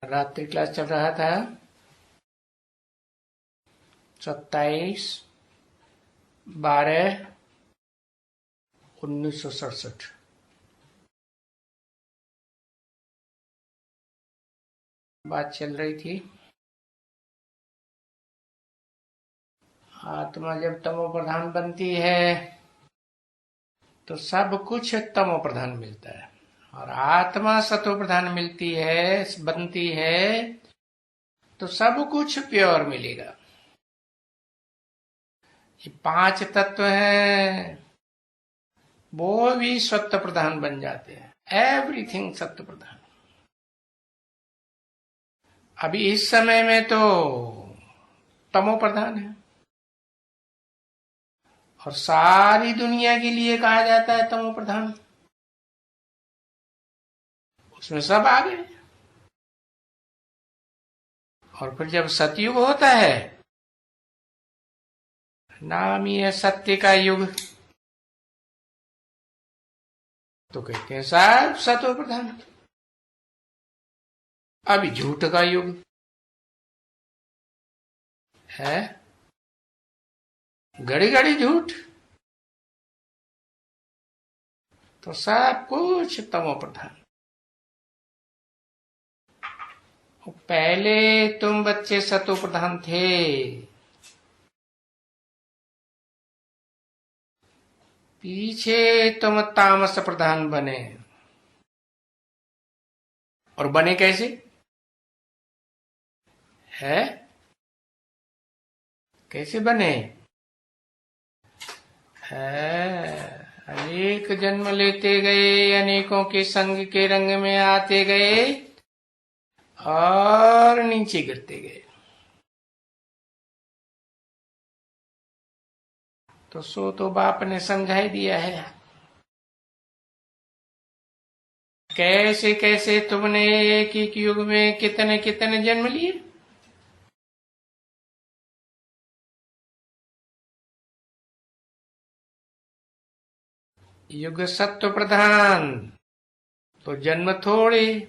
रात्रि क्लास चल रहा था 27/12/1967। बात चल रही थी आत्मा जब तमो प्रधान बनती है तो सब कुछ तमो प्रधान मिलता है, और आत्मा सतो प्रधान बनती है तो सब कुछ प्योर मिलेगा। ये 5 तत्व हैं, वो भी सत्य प्रधान बन जाते हैं। एवरीथिंग सत्य प्रधान। अभी इस समय में तो तमो प्रधान है, और सारी दुनिया के लिए कहा जाता है तमो प्रधान। उसमें सब आ गए। और फिर जब सतयुग होता है, नाम ही है सत्य का युग, तो कहते हैं सब सतो प्रधान। अभी झूठ का युग है, घड़ी घड़ी झूठ, तो सब कुछ तमो प्रधान। पहले तुम बच्चे सतो प्रधान थे, पीछे तुम तामस प्रधान बने। और बने कैसे है? कैसे बने है? अनेक जन्म लेते गए, अनेकों के संग के रंग में आते गए और नीचे गिरते गए। तो सो तो बाप ने समझा ही दिया है। कैसे कैसे तुमने एक एक युग में कितने कितने जन्म लिए। युग सत्व प्रधान तो जन्म थोड़े,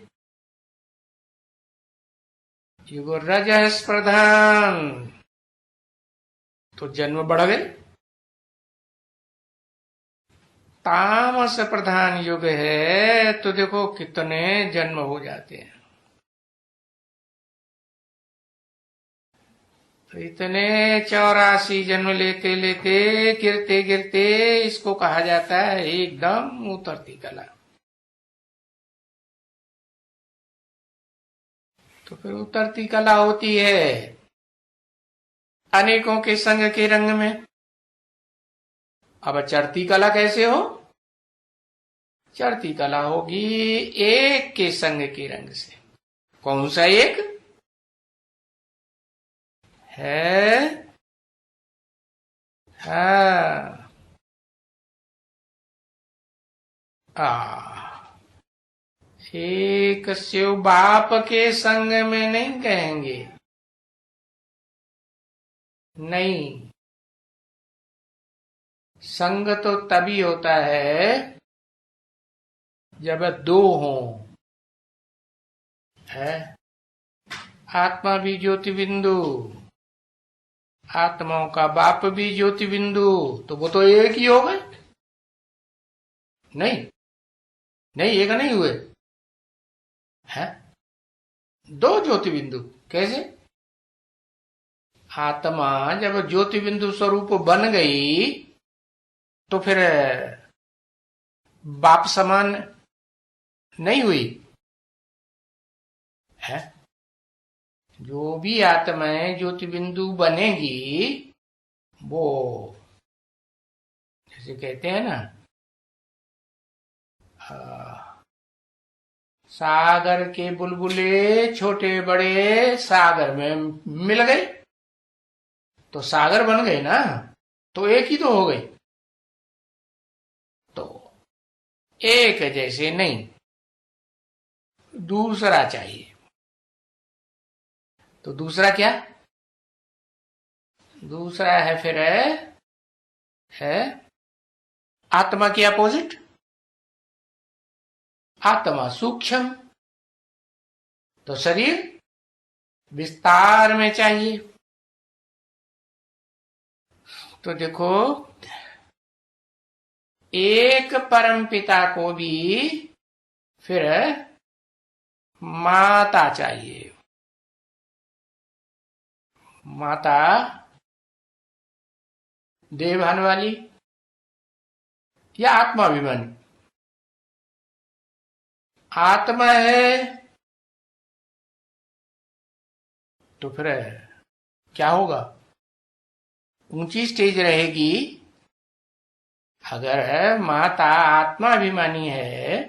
युग रजस प्रधान तो जन्म बढ़ गए। तामस प्रधान युग है तो देखो कितने जन्म हो जाते हैं। तो इतने 84 जन्म लेते लेते गिरते गिरते इसको कहा जाता है एकदम उतरती कला। तो फिर उतरती कला होती है अनेकों के संग के रंग में। अब चढ़ती कला कैसे हो? चढ़ती कला होगी एक के संग के रंग से। कौन सा एक है? हाँ, एक शिव बाप के संग में नहीं कहेंगे, नहीं। संग तो तभी होता है जब दो हों, है। आत्मा भी ज्योति बिंदु, आत्माओं का बाप भी ज्योति बिंदु, तो वो तो एक ही हो गए। नहीं नहीं, एक नहीं हुए हैं, दो ज्योति बिंदु। कैसे? आत्मा जब ज्योति बिंदु स्वरूप बन गई तो फिर बाप समान नहीं हुई है। जो भी आत्माएं ज्योति बिंदु बनेगी वो जैसे कहते हैं ना, सागर के बुलबुले छोटे बड़े सागर में मिल गए तो सागर बन गए ना, तो एक ही तो हो गई। तो एक जैसे नहीं, दूसरा चाहिए। तो दूसरा क्या? दूसरा है फिर है आत्मा की अपोजिट, आत्मा सूक्ष्म। तो शरीर विस्तार में चाहिए। तो देखो, एक परम पिता को भी फिर माता चाहिए। माता देवभान वाली या आत्माभिमानी? आत्मा है तो फिर क्या होगा? ऊंची स्टेज रहेगी। अगर माता आत्माभिमानी है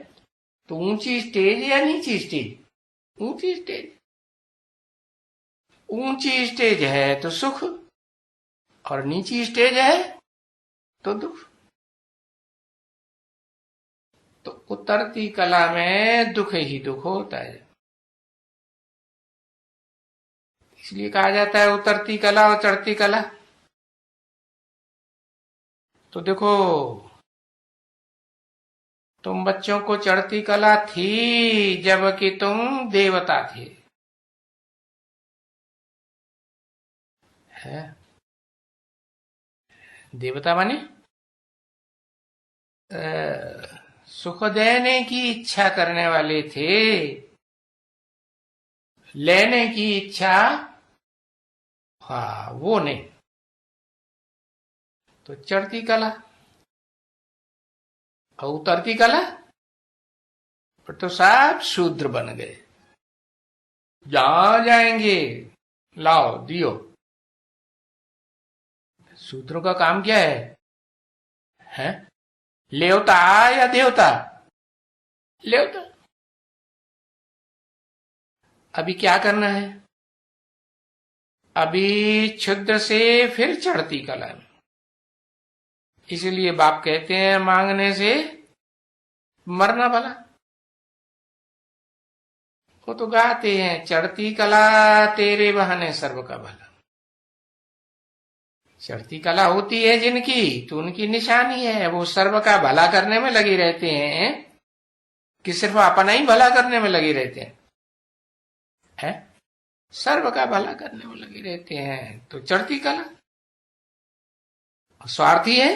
तो ऊंची स्टेज या नीची स्टेज? ऊंची स्टेज। ऊंची स्टेज है तो सुख और नीची स्टेज है तो दुख। तो उतरती कला में दुख ही दुख होता है। इसलिए कहा जाता है उतरती कला और चढ़ती कला। तो देखो, तुम बच्चों को चढ़ती कला थी जबकि तुम देवता थे। है? देवता माने सुख देने की इच्छा करने वाले थे, लेने की इच्छा हाँ वो नहीं। तो चढ़ती कला और उतरती कला पर तो सब शूद्र बन गए। जहां जाएंगे लाओ दियो। शूद्रों का काम क्या है? लेवता या देवता? लेवता। अभी क्या करना है? अभी क्षुद्र से फिर चढ़ती कला। इसलिए बाप कहते हैं मांगने से मरना भला। वो तो गाते हैं चढ़ती कला तेरे बहाने सर्व का भला। चढ़ती कला होती है जिनकी तो उनकी निशानी है, वो सर्व का भला करने में लगे रहते हैं कि सिर्फ अपना ही भला करने में लगे रहते हैं? सर्व का भला करने में लगे रहते हैं तो चढ़ती कला। स्वार्थी है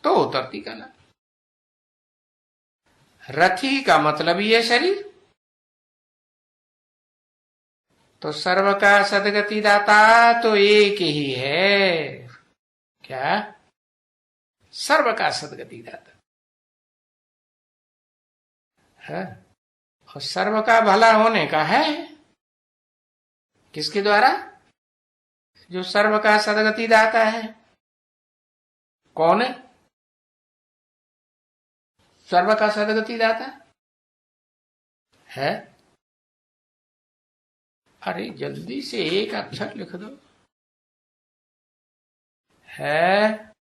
तो उतरती कला। रथी का मतलब ही है शरीर। तो सर्व का सदगति दाता तो एक ही है। क्या? सर्व का सदगति दाता है। और सर्व का भला होने का है किसके द्वारा? जो सर्व का सदगति दाता है। कौन है सर्व का सदगति दाता है? अरे जल्दी से एक अक्षर लिख दो। है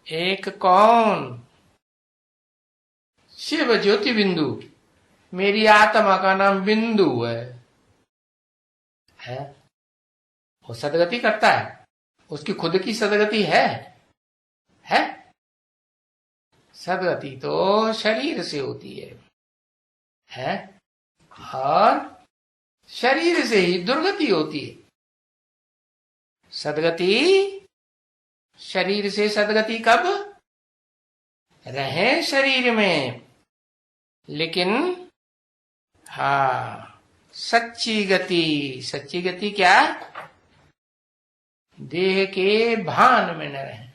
एक कौन? शिव ज्योति बिंदु। मेरी आत्मा का नाम बिंदु है? वो सदगति करता है, उसकी खुद की सदगति है? सदगति तो शरीर से होती है? और शरीर से ही दुर्गति होती है। सदगति शरीर से सदगति कब? रहे शरीर में, लेकिन सच्ची गति क्या? देह के भान में न रहे,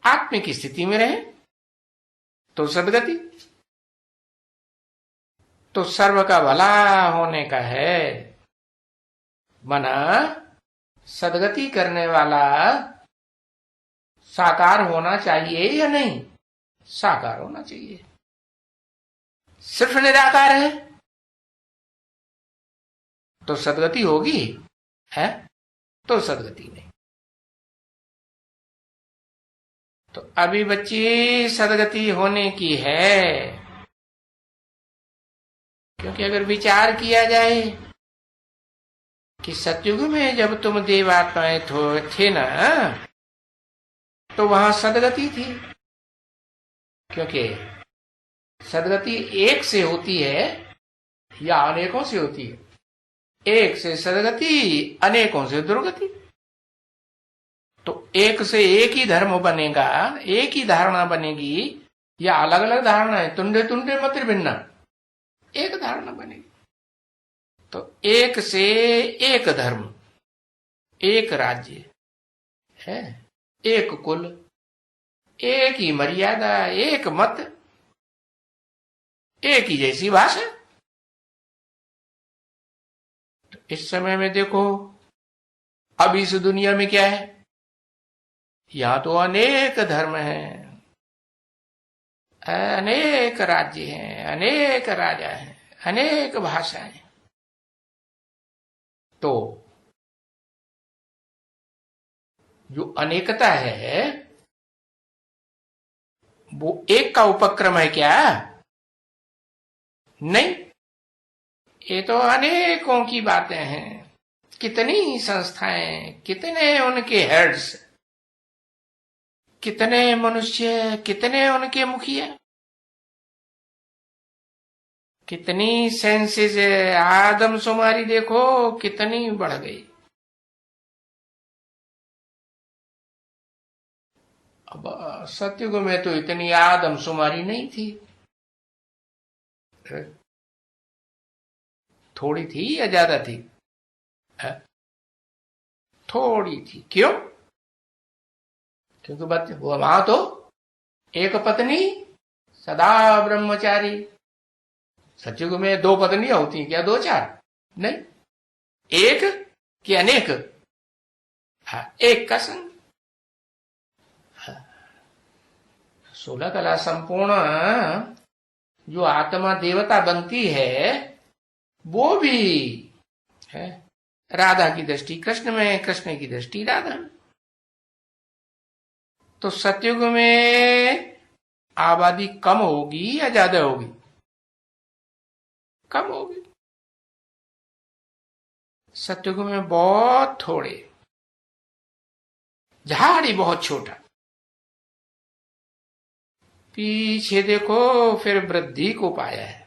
आत्मिक स्थिति में रहे तो सदगति। तो सर्व का भला होने का है। मना सदगति करने वाला साकार होना चाहिए या नहीं? साकार होना चाहिए। सिर्फ निराकार है तो सदगति होगी है? तो सदगति नहीं। तो अभी बच्ची सदगति होने की है, क्योंकि अगर विचार किया जाए कि सतयुग में जब तुम देवात्माएं थे ना, तो वहां सदगति थी। क्योंकि सदगति एक से होती है या अनेकों से होती है? एक से सदगति, अनेकों से दुर्गति। तो एक से एक ही धर्म बनेगा, एक ही धारणा बनेगी, या अलग अलग धारणाएं, तुंडे तुंडे मत भिन्ना, एक धारणा बनेगी। तो एक से एक धर्म, एक राज्य है, एक कुल, एक ही मर्यादा, एक मत, एक ही जैसी भाषा। तो इस समय में देखो, अब इस दुनिया में क्या है? यहां तो अनेक धर्म हैं, अनेक राज्य हैं, अनेक राजा हैं, अनेक भाषाएं। तो जो अनेकता है वो एक का उपक्रम है क्या? नहीं, ये तो अनेकों की बातें हैं। कितनी संस्थाएं, कितने उनके हेड्स, कितने मनुष्य, कितने उनके मुखिया, कितनी सेंसेस, आदमशुमारी देखो कितनी बढ़ गई। अब सतयुग में तो इतनी आदमशुमारी नहीं थी, थोड़ी थी या ज्यादा थी? थोड़ी थी। क्यों? क्योंकि बच्चे वहां तो एक पत्नी सदा ब्रह्मचारी। सतयुग में दो पत्नियां होती क्या? दो चार? नहीं, एक कि अनेक? हाँ, एक का संग। 16 कला संपूर्ण जो आत्मा देवता बनती है वो भी है राधा की दृष्टि कृष्ण में, कृष्ण की दृष्टि राधा में। तो सतयुग में आबादी कम होगी या ज्यादा होगी? कम होगी। सतयुग में बहुत थोड़े, झाड़ी बहुत छोटा। पीछे देखो फिर वृद्धि को पाया है,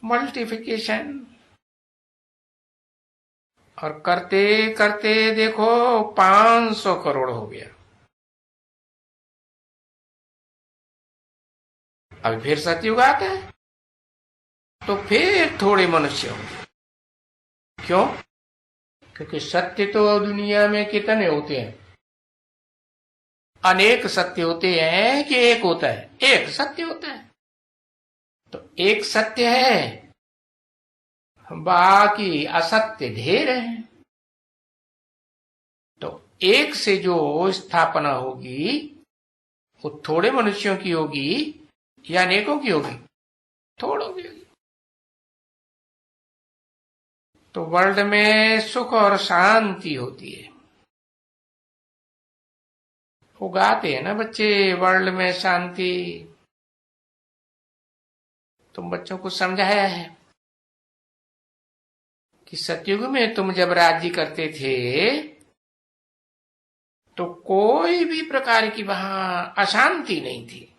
मल्टीप्लिकेशन। और करते करते देखो 500 करोड़ हो गया। अभी फिर सतयुग आता है तो फिर थोड़े मनुष्य होंगे। क्यों? क्योंकि सत्य तो दुनिया में कितने होते हैं? अनेक सत्य होते हैं कि एक होता है? एक सत्य होता है। तो एक सत्य है, बाकी असत्य ढेर है। तो एक से जो स्थापना होगी वो थोड़े मनुष्यों की होगी या अनेकों की होगी? थोड़ों की होगी। तो वर्ल्ड में सुख और शांति होती है। वो गाते हैं ना बच्चे, वर्ल्ड में शांति। तुम बच्चों को समझाया है कि सतयुग में तुम जब राज्य करते थे तो कोई भी प्रकार की वहां अशांति नहीं थी,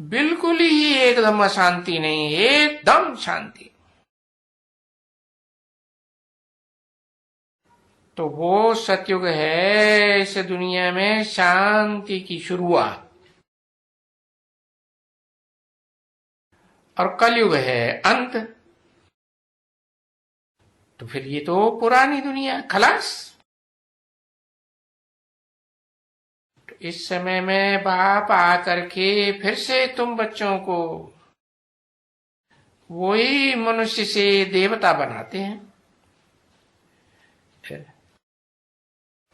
बिल्कुल ही एकदम अशांति नहीं, एकदम शांति। तो वो सतयुग है इस दुनिया में शांति की शुरुआत। और कलयुग है अंत। तो फिर ये तो पुरानी दुनिया खलास। तो इस समय में बाप आकर के फिर से तुम बच्चों को वही मनुष्य से देवता बनाते हैं।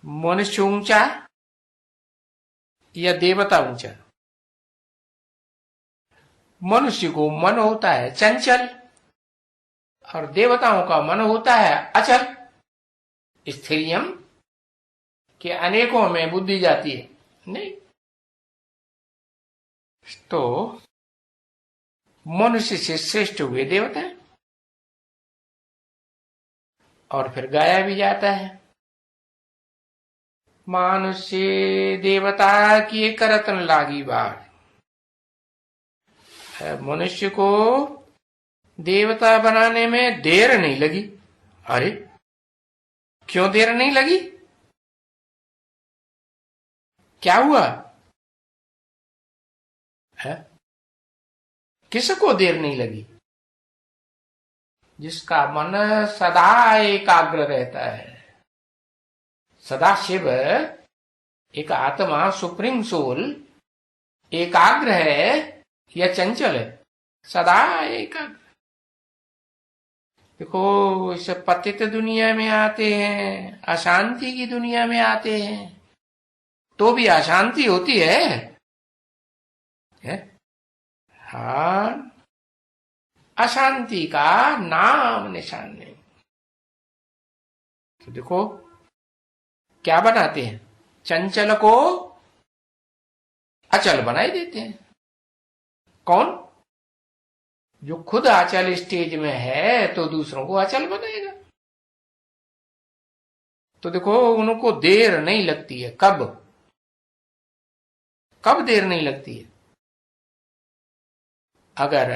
मनुष्य ऊंचा या देवता ऊंचा? मनुष्य को मन होता है चंचल और देवताओं का मन होता है अचल, स्थिरियम के अनेकों में बुद्धि जाती है। नहीं, तो मनुष्य से श्रेष्ठ हुए देवता और फिर गाया भी जाता है। मानुष्य देवता किए करतन लागी बार। मनुष्य को देवता बनाने में देर नहीं लगी। अरे क्यों देर नहीं लगी? क्या हुआ है? किसको देर नहीं लगी? जिसका मन सदा एकाग्र रहता है। सदा शिव एक आत्मा सुप्रीम सोल एकाग्र है या चंचल है? सदा एकाग्र। देखो इस पतित दुनिया में आते हैं, अशांति की दुनिया में आते हैं, तो भी अशांति होती है? हाँ, अशांति का नाम निशान नहीं। तो देखो क्या बनाते हैं, चंचल को अचल बनाई देते हैं। कौन? जो खुद अचल स्टेज में है तो दूसरों को अचल बनाएगा। तो देखो उनको देर नहीं लगती है। कब कब देर नहीं लगती है? अगर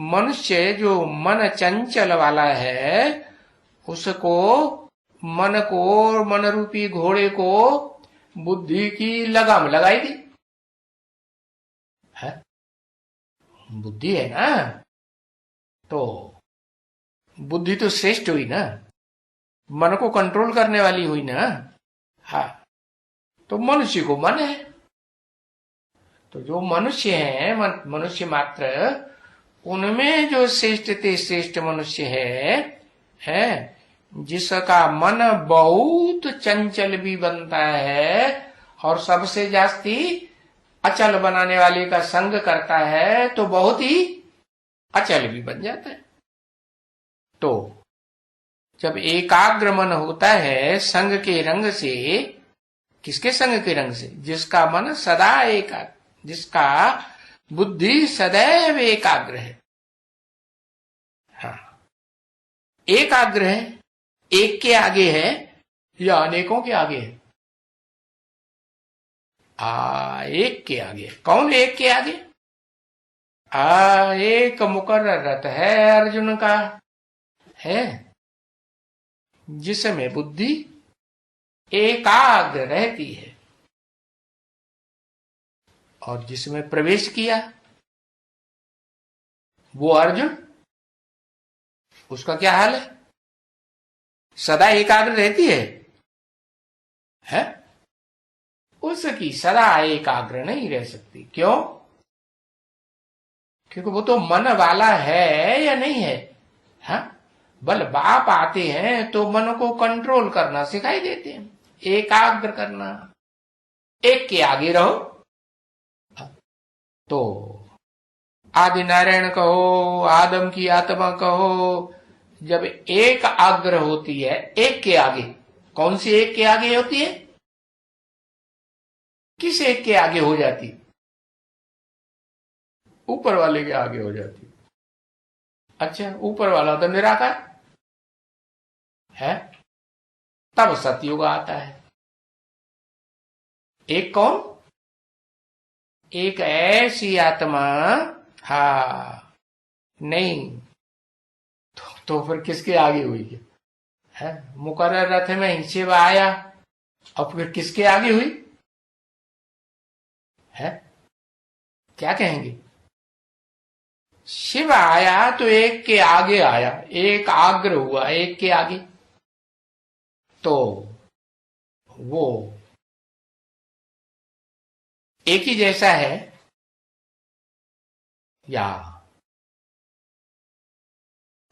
मनुष्य जो मन चंचल वाला है उसको, मन को, मन रूपी घोड़े को बुद्धि की लगाम लगाई दी है। बुद्धि है ना, तो बुद्धि तो श्रेष्ठ हुई ना, मन को कंट्रोल करने वाली हुई ना। हाँ, तो मनुष्य को मन है। तो जो मनुष्य हैं, मनुष्य मात्र, उनमें जो श्रेष्ठ ते श्रेष्ठ मनुष्य है जिसका मन बहुत चंचल भी बनता है और सबसे जास्ती अचल बनाने वाले का संग करता है तो बहुत ही अचल भी बन जाता है। तो जब एकाग्र मन होता है संग के रंग से, किसके संग के रंग से? जिसका मन सदा एकाग्र, जिसका बुद्धि सदैव एकाग्र है। हाँ, एकाग्र है, एक के आगे है या अनेकों के आगे है? एक के आगे। कौन एक के आगे? एक मुकर्रर रथ है अर्जुन का, है जिसमें बुद्धि एकाग्र रहती है। और जिसमें प्रवेश किया वो अर्जुन, उसका क्या हाल है? सदा एकाग्र रहती है? उसकी सदा एकाग्र नहीं रह सकती। क्यों? क्योंकि वो तो मन वाला है या नहीं है? हाँ, बल बाप आते हैं तो मन को कंट्रोल करना सिखाई देते हैं, एकाग्र करना, एक के आगे रहो। तो आदि नारायण कहो, आदम की आत्मा कहो, जब एक आग्र होती है एक के आगे, कौन सी एक के आगे होती है? किस एक के आगे हो जाती? ऊपर वाले के आगे हो जाती। अच्छा, ऊपर वाला तो निराकार है, तब सतयुग आता है। एक कौन? एक ऐसी आत्मा, हाँ नहीं तो फिर किसके आगे हुई है? मुकर्रर रथ में शिव आया और फिर किसके आगे हुई है? क्या कहेंगे? शिव आया तो एक के आगे आया, एक आग्र हुआ एक के आगे, तो वो एक ही जैसा है या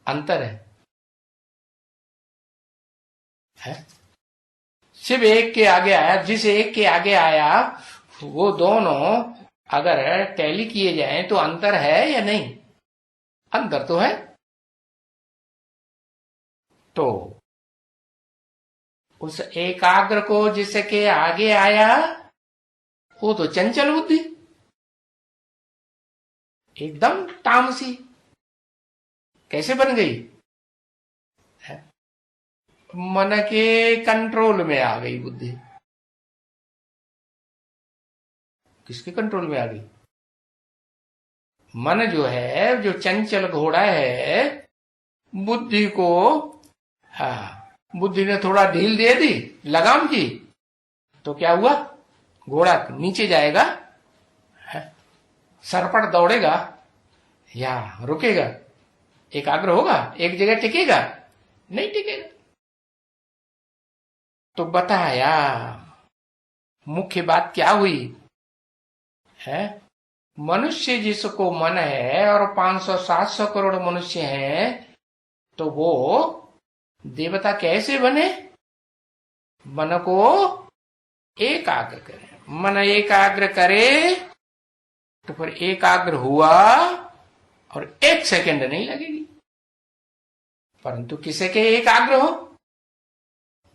अंतर है? शिव एक के आगे आया, जिस एक के आगे आया वो दोनों अगर टैली किए जाएं तो अंतर है या नहीं? अंतर तो है। तो उस एकाग्र को जिसके आगे आया वो तो चंचल बुद्धि, एकदम तामसी कैसे बन गई है? मन के कंट्रोल में आ गई बुद्धि। किसके कंट्रोल में आ गई? मन जो है, जो चंचल घोड़ा है, बुद्धि को, हाँ, बुद्धि ने थोड़ा ढील दे दी, लगाम की, तो क्या हुआ? घोड़ा नीचे जाएगा, सरपट दौड़ेगा या रुकेगा? एकाग्र होगा? एक जगह टिकेगा? नहीं टिकेगा। तो बताया मुख्य बात क्या हुई है? मनुष्य जिसको मन है और 500-700 करोड़ मनुष्य हैं, तो वो देवता कैसे बने? मन को एकाग्र करे। मन एकाग्र करे तो फिर एकाग्र हुआ और 1 सेकंड नहीं लगेगी। परंतु किसे के एकाग्र हो?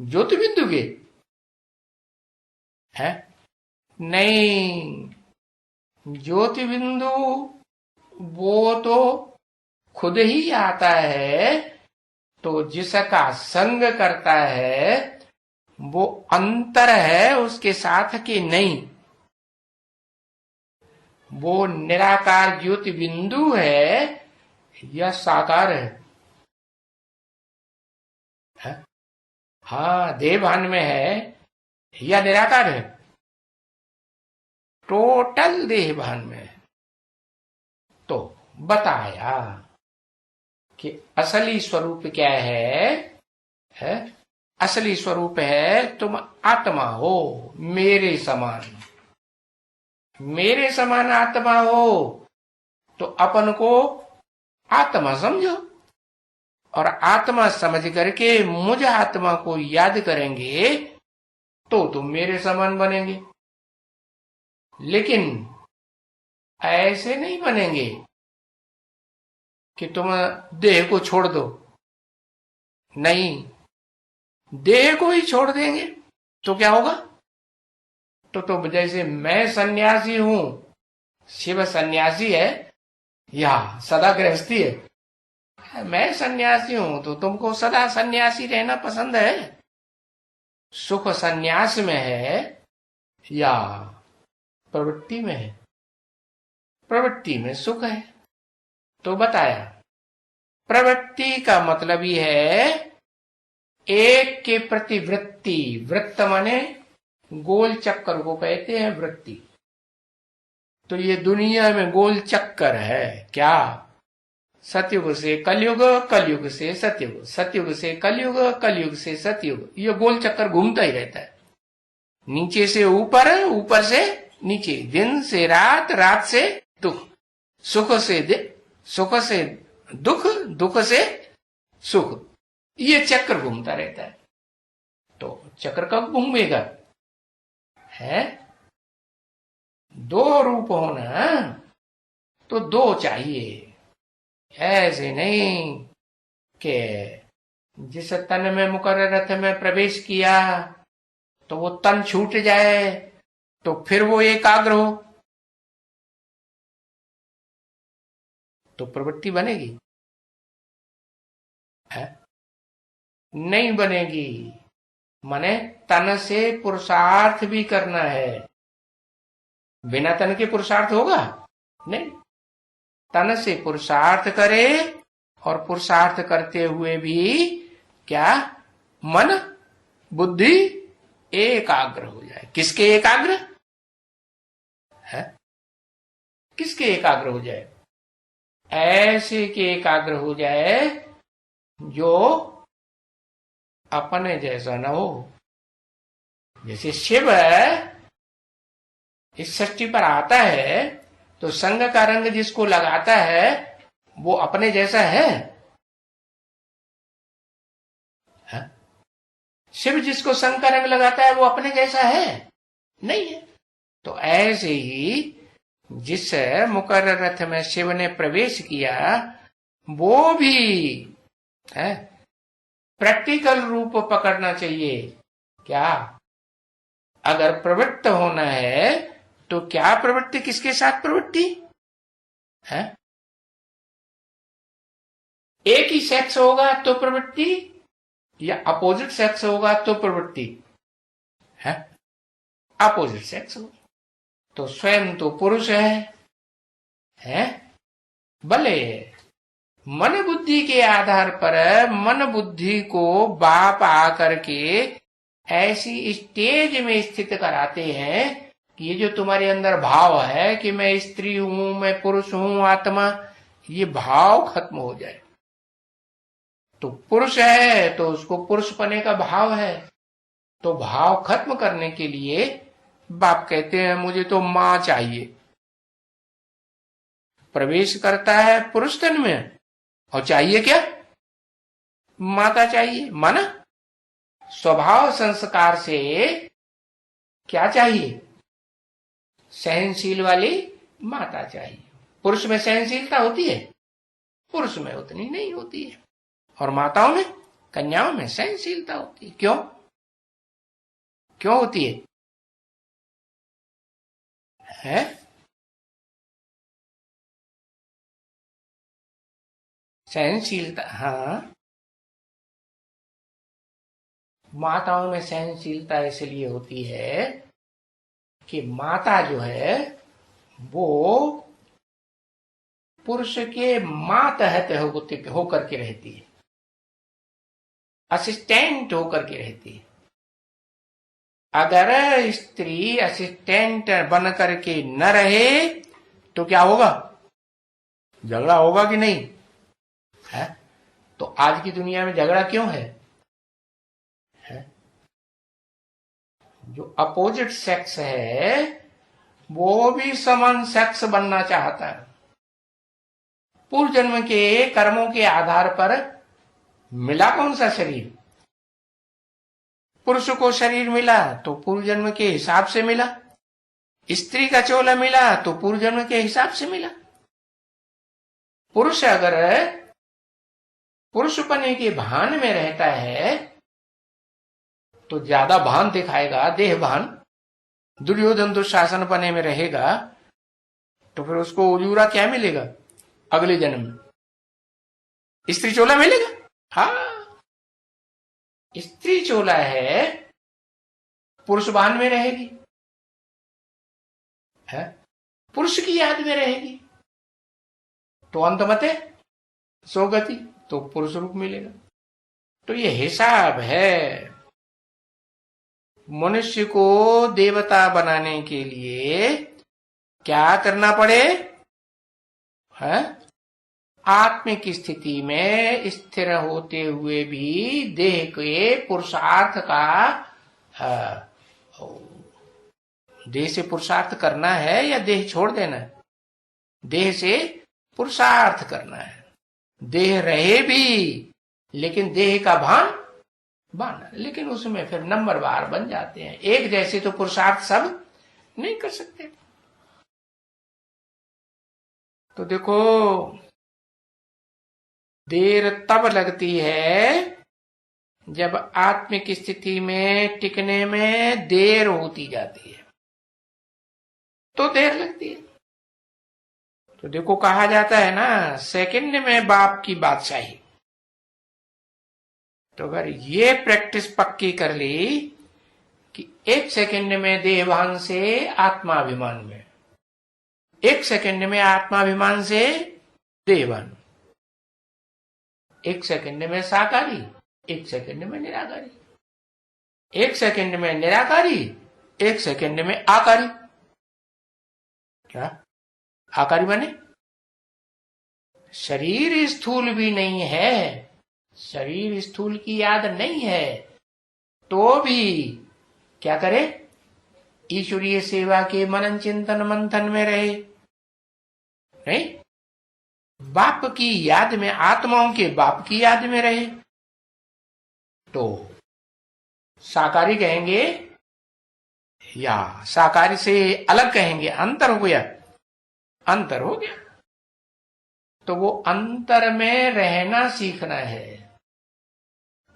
ज्योति बिंदु के है? नहीं, ज्योति बिंदु वो तो खुद ही आता है, तो जिसका संग करता है वो अंतर है उसके साथ कि नहीं। वो निराकार ज्योति बिंदु है या साकार है? हाँ, देह भान में है या निराकार है? टोटल देह भान में है। तो बताया कि असली स्वरूप क्या है? असली स्वरूप है तुम आत्मा हो, मेरे समान। मेरे समान आत्मा हो तो अपन को आत्मा समझो, और आत्मा समझ करके मुझ आत्मा को याद करेंगे तो तुम मेरे समान बनेंगे। लेकिन ऐसे नहीं बनेंगे कि तुम देह को छोड़ दो। नहीं, देह को ही छोड़ देंगे तो क्या होगा? तो जैसे मैं सन्यासी हूं, शिव सन्यासी है या सदा गृहस्थी है। मैं सन्यासी हूं तो तुमको सदा सन्यासी रहना पसंद है? सुख सन्यास में है या प्रवृत्ति में है? प्रवृत्ति में सुख है। तो बताया प्रवृत्ति का मतलब ही है एक के प्रति वृत्ति। वृत्त माने गोल चक्कर को कहते हैं वृत्ति। तो ये दुनिया में गोल चक्कर है क्या? सतयुग से कलयुग, कलयुग से सतयुग, सतयुग से कलयुग, कलयुग से सतयुग। ये गोल चक्कर घूमता ही रहता है। नीचे से ऊपर, ऊपर से नीचे, दिन से रात, रात से दुख, सुख से सुख से दुख, दुख से सुख। ये चक्र घूमता रहता है। तो चक्र कब घूमेगा? है दो रूप होना, तो दो चाहिए। ऐसे नहीं कि जिस तन में मुकर्रर रथ में प्रवेश किया तो वो तन छूट जाए तो फिर वो एकाग्र हो, तो प्रवृत्ति बनेगी? है? नहीं बनेगी। माने तन से पुरुषार्थ भी करना है। बिना तन के पुरुषार्थ होगा? नहीं। तन से पुरुषार्थ करे, और पुरुषार्थ करते हुए भी क्या? मन बुद्धि एकाग्र हो जाए। किसके एकाग्र है? किसके एकाग्र हो जाए? ऐसे के एकाग्र हो जाए जो अपने जैसा न हो। जैसे शिव इस सृष्टि पर आता है तो संग का रंग जिसको लगाता है वो अपने जैसा है? शिव जिसको संग का रंग लगाता है वो अपने जैसा है? नहीं है। तो ऐसे ही जिस मुकर्रर रथ में शिव ने प्रवेश किया वो भी है प्रैक्टिकल रूप पकड़ना चाहिए। क्या? अगर प्रवृत्त होना है तो क्या प्रवृत्ति? किसके साथ प्रवृत्ति है? एक ही सेक्स होगा तो प्रवृत्ति, या अपोजिट सेक्स होगा तो प्रवृत्ति है, अपोजिट सेक्स हो तो स्वयं तो पुरुष है भले मन बुद्धि के आधार पर मन बुद्धि को बाप आकर के ऐसी स्टेज में स्थित कराते हैं कि ये जो तुम्हारे अंदर भाव है कि मैं स्त्री हूं, मैं पुरुष हूं, आत्मा, ये भाव खत्म हो जाए। तो पुरुष है तो उसको पुरुष पने का भाव है, तो भाव खत्म करने के लिए बाप कहते हैं मुझे तो मां चाहिए। प्रवेश करता है पुरुष तन में और चाहिए क्या? माता चाहिए। माना स्वभाव संस्कार से क्या चाहिए? सहनशील वाली माता चाहिए। पुरुष में सहनशीलता होती है? पुरुष में उतनी नहीं होती है। और माताओं में, कन्याओं में सहनशीलता होती है। क्यों? क्यों होती है? सहनशीलता, हाँ, माताओं में सहनशीलता इसलिए होती है कि माता जो है वो पुरुष के मातहत होकर के रहती है, असिस्टेंट होकर के रहती है। अगर स्त्री असिस्टेंट बन करके न रहे तो क्या होगा? झगड़ा होगा कि नहीं है? तो आज की दुनिया में झगड़ा क्यों है? जो अपोजिट सेक्स है वो भी समान सेक्स बनना चाहता है। पूर्व जन्म के कर्मों के आधार पर मिला कौन सा शरीर? पुरुष को शरीर मिला तो पूर्व जन्म के हिसाब से मिला, स्त्री का चोला मिला तो पूर्व जन्म के हिसाब से मिला। पुरुष अगर पुरुषपने के भान में रहता है तो ज्यादा भान दिखाएगा, देह भान। दुर्योधन दुशासन पने में रहेगा तो फिर उसको उजूरा क्या मिलेगा अगले जन्म में? स्त्री चोला मिलेगा। हाँ, स्त्री चोला है, पुरुष भान में रहेगी है, पुरुष की याद में रहेगी तो अंतमते सोगति, तो पुरुष रूप मिलेगा। तो ये हिसाब है। मनुष्य को देवता बनाने के लिए क्या करना पड़े? है आत्मिक स्थिति में स्थिर होते हुए भी देह के पुरुषार्थ का, देह से पुरुषार्थ करना है या देह छोड़ देना है? देह से पुरुषार्थ करना है। देह रहे भी लेकिन देह का भान बाना, लेकिन उसमें फिर नंबरवार बन जाते हैं। एक जैसे तो पुरुषार्थ सब नहीं कर सकते। तो देखो, देर तब लगती है जब आत्मिक स्थिति में टिकने में देर होती जाती है, तो देर लगती है। तो देखो, कहा जाता है ना, सेकंड में बाप की बादशाही। तो अगर ये प्रैक्टिस पक्की कर ली कि एक सेकंड में देहभान से आत्माभिमान में, एक सेकंड में आत्माभिमान से देहभान, एक सेकंड में साकारी, एक सेकंड में निराकारी, एक सेकंड में निराकारी, एक सेकंड में आकारी। क्या आकारी माने? शरीर स्थूल भी नहीं है, शरीर स्थूल की याद नहीं है, तो भी क्या करे? ईश्वरीय सेवा के मनन चिंतन मंथन में रहे। नहीं, बाप की याद में, आत्माओं के बाप की याद में रहे तो साकारी कहेंगे या साकारी से अलग कहेंगे? अंतर हो गया, अंतर हो गया। तो वो अंतर में रहना सीखना है।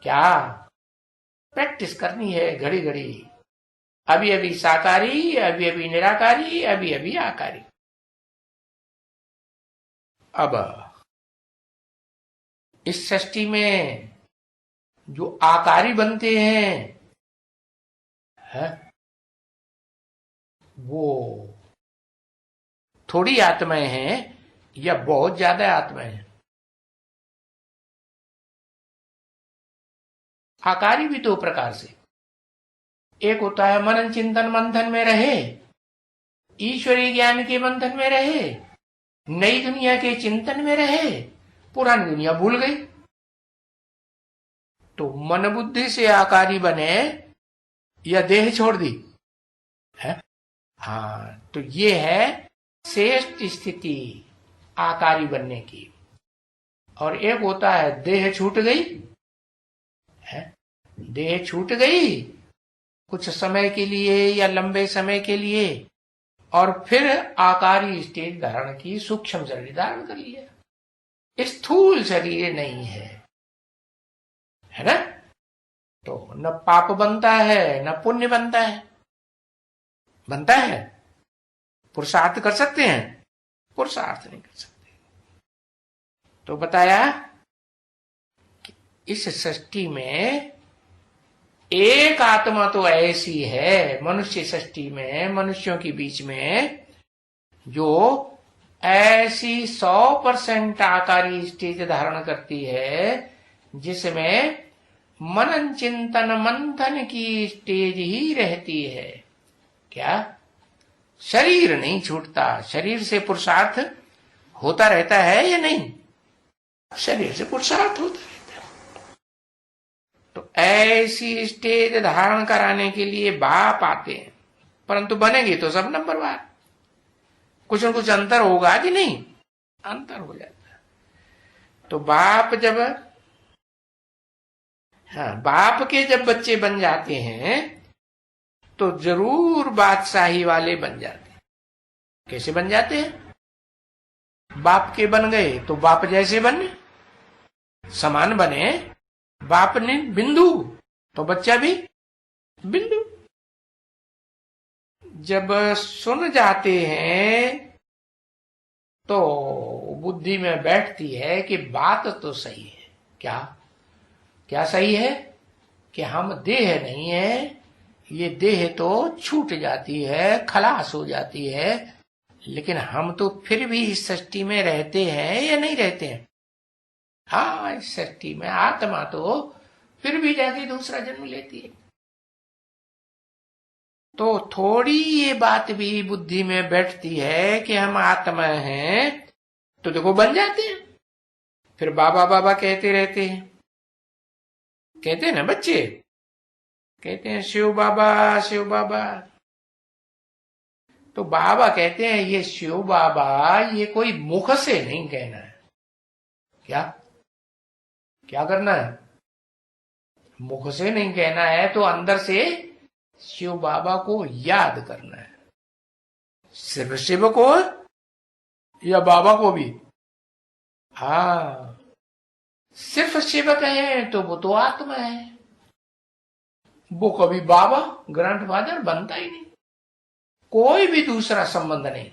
क्या प्रैक्टिस करनी है? घड़ी घड़ी, अभी अभी साकारी, अभी अभी निराकारी, अभी अभी आकारी। अब इस सृष्टि में जो आकारी बनते हैं, है वो थोड़ी आत्माएं हैं या बहुत ज्यादा आत्माएं हैं? आकारी भी दो प्रकार से, एक होता है मनन चिंतन मंथन में रहे, ईश्वरीय ज्ञान के मंथन में रहे, नई दुनिया के चिंतन में रहे, पुरानी दुनिया भूल गई। तो मन बुद्धि से आकारी बने या देह छोड़ दी है? हाँ, तो ये है श्रेष्ठ स्थिति आकारी बनने की। और एक होता है देह छूट गई है, देह छूट गई कुछ समय के लिए या लंबे समय के लिए, और फिर आकारी स्टेज धारण की, सूक्ष्म शरीर धारण कर लिया, स्थूल शरीर नहीं है ना? तो न पाप बनता है न पुण्य बनता है। बनता है? पुरुषार्थ कर सकते हैं? पुरुषार्थ नहीं कर सकते। तो बताया कि इस सृष्टि में एक आत्मा तो ऐसी है, मनुष्य सृष्टि में, मनुष्यों के बीच में, जो ऐसी 100% आकारी स्टेज धारण करती है, जिसमें मनन चिंतन मंथन की स्टेज ही रहती है। क्या? शरीर नहीं छूटता, शरीर से पुरुषार्थ होता रहता है या नहीं? शरीर से पुरुषार्थ होता रहता है। तो ऐसी स्टेज धारण कराने के लिए बाप आते हैं, परंतु बनेगी तो सब नंबरवार। कुछ न कुछ अंतर होगा कि नहीं? अंतर हो जाता है। तो बाप जब, हाँ, बाप के जब बच्चे बन जाते हैं तो जरूर बादशाही वाले बन जाते हैं। कैसे बन जाते हैं? बाप के बन गए तो बाप जैसे बने, समान बने। बाप ने बिंदु तो बच्चा भी बिंदु। जब सुन जाते हैं तो बुद्धि में बैठती है कि बात तो सही है। क्या? क्या सही है? कि हम देह नहीं है, ये देह तो छूट जाती है, खलास हो जाती है, लेकिन हम तो फिर भी इस सृष्टि में रहते हैं या नहीं रहते हैं? हाँ, इस सृष्टि में आत्मा तो फिर भी जाके दूसरा जन्म लेती है। तो थोड़ी ये बात भी बुद्धि में बैठती है कि हम आत्मा हैं, तो देखो बन जाते हैं। फिर बाबा बाबा कहते रहते हैं, कहते हैं ना बच्चे, कहते हैं शिव बाबा शिव बाबा। तो बाबा कहते हैं ये शिव बाबा ये कोई मुख से नहीं कहना है। क्या? क्या करना है? मुख से नहीं कहना है, तो अंदर से शिव बाबा को याद करना है। सिर्फ शिव को या बाबा को भी? हाँ, सिर्फ शिव कहें तो वो तो आत्मा है, वो कभी बाबा ग्रैंडफादर बनता ही नहीं। कोई भी दूसरा संबंध नहीं,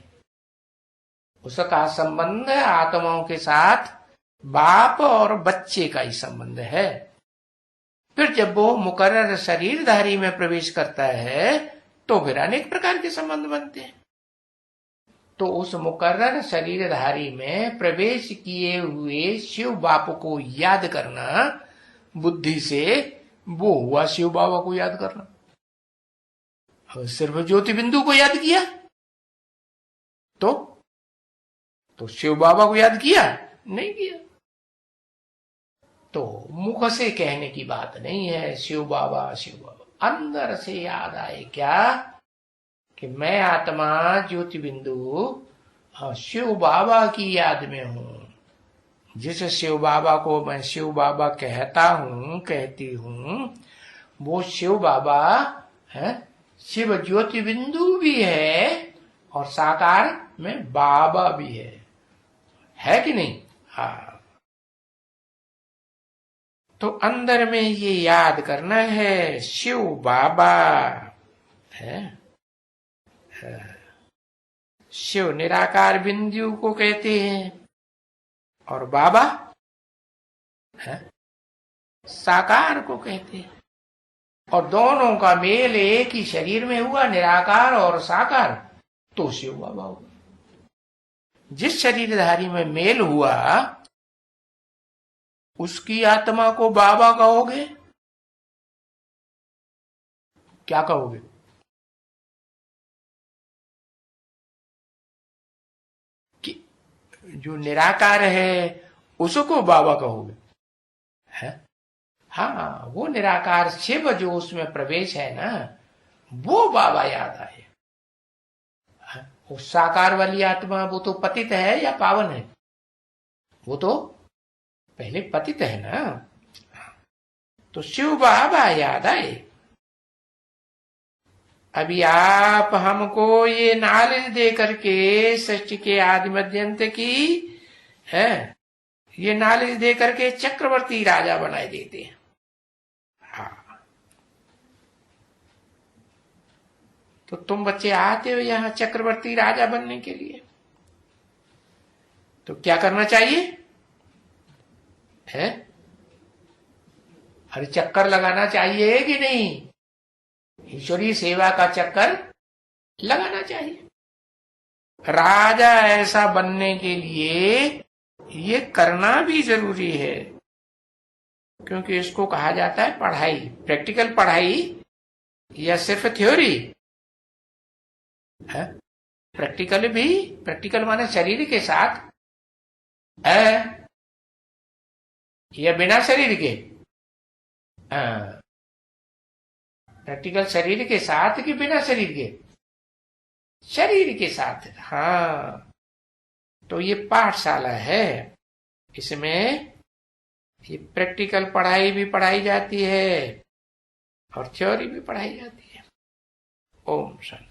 उसका संबंध आत्माओं के साथ बाप और बच्चे का ही संबंध है। फिर जब वो मुकर्रर शरीरधारी में प्रवेश करता है तो फिर अनेक प्रकार के संबंध बनते हैं। तो उस मुकर्रर शरीरधारी में प्रवेश किए हुए शिव बाप को याद करना बुद्धि से, वो हुआ शिव बाबा को याद करना। सिर्फ ज्योति बिंदु को याद किया तो शिव बाबा को याद किया नहीं किया। तो मुख से कहने की बात नहीं है शिव बाबा शिव बाबा। अंदर से याद आए क्या कि मैं आत्मा ज्योति बिंदु शिव बाबा की याद में हूं। जिस शिव बाबा को मैं शिव बाबा कहता हूं, कहती हूं, वो शिव बाबा है, शिव ज्योति बिंदु भी है और साकार में बाबा भी है कि नहीं? हाँ। तो अंदर में ये याद करना है शिव बाबा है। शिव निराकार बिंदु को कहते हैं और बाबा है साकार को कहते हैं। और दोनों का मेल एक ही शरीर में हुआ, निराकार और साकार, तो उसे हुआ भाव। जिस शरीरधारी में मेल हुआ उसकी आत्मा को बाबा कहोगे? क्या कहोगे? कि जो निराकार है उसको बाबा कहोगे? है? हाँ, वो निराकार शिव जो उसमें प्रवेश है ना, वो बाबा याद आए। वो साकार वाली आत्मा वो तो पतित है या पावन है? वो तो पहले पतित है ना। तो शिव बाबा याद आए। अभी आप हमको ये नॉलेज दे करके सृष्टि के आदि मध्यंत की है, ये नॉलेज दे करके चक्रवर्ती राजा बनाए देते हैं। हाँ, तो तुम बच्चे आते हो यहाँ चक्रवर्ती राजा बनने के लिए, तो क्या करना चाहिए है? अरे चक्कर लगाना चाहिए कि नहीं? ईश्वरीय सेवा का चक्कर लगाना चाहिए। राजा ऐसा बनने के लिए ये करना भी जरूरी है, क्योंकि इसको कहा जाता है पढ़ाई, प्रैक्टिकल पढ़ाई या सिर्फ थ्योरी है। प्रैक्टिकल भी, प्रैक्टिकल माने शरीर के साथ है या बिना शरीर के? प्रैक्टिकल शरीर के साथ कि बिना शरीर के? शरीर के साथ। हाँ, तो ये पाठशाला है, इसमें ये प्रैक्टिकल पढ़ाई भी पढ़ाई जाती है और थ्योरी भी पढ़ाई जाती है। ओम शांति।